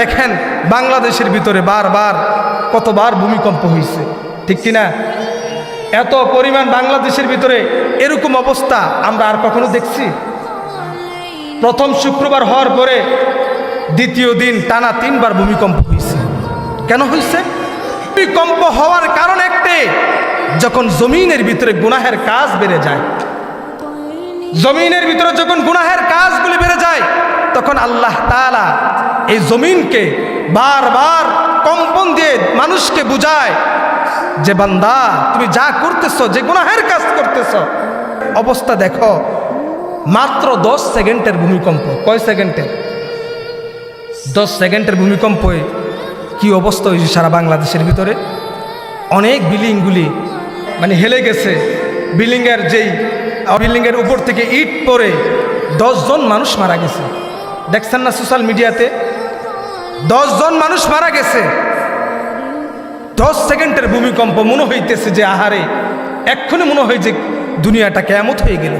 দেখেন বাংলাদেশের ভিতরে বারবার কতবার ভূমিকম্প হয়েছে, ঠিক কিনা? এত পরিমাণ বাংলাদেশের ভিতরে এরকম অবস্থা আমরা আর কখনো দেখছি? প্রথম শুক্রবার হওয়ার পরে দ্বিতীয় দিন টানা 3 বার ভূমিকম্প হয়েছে। কেন হয়েছে? ভূমিকম্প হওয়ার কারণ একটাই, যখন জমিনের ভিতরে গুনাহের কাজ বেড়ে যায়, জমিনের ভিতরে যখন গুনাহের কাজগুলি বেড়ে যায়, তখন আল্লাহ তাআলা এই জমিনকে বারবার কম্পন দিয়ে মানুষকে বুঝায় যে বান্দা তুমি যা করতেছ, যে গুনাহের কাজ করতেছ, অবস্থা দেখো। মাত্র 10 সেকেন্ডের ভূমিকম্প, কয় সেকেন্ডের? 10 সেকেন্ডের ভূমিকম্পে কি অবস্থা হয়েছে সারা বাংলাদেশের ভিতরে। অনেক বিল্ডিংগুলি মানে হেলে গেছে। বিল্ডিংয়ের উপর থেকে ইট পড়ে 10 জন মানুষ মারা গেছে। দেখছেন না সোশ্যাল মিডিয়াতে? 10 জন মানুষ মারা গেছে। 10 সেকেন্ডের ভূমিকম্প, মনে হইতেছে যে আহারে, এক্ষুনি মনে হয় যে দুনিয়াটা কিয়ামত হয়ে গেল।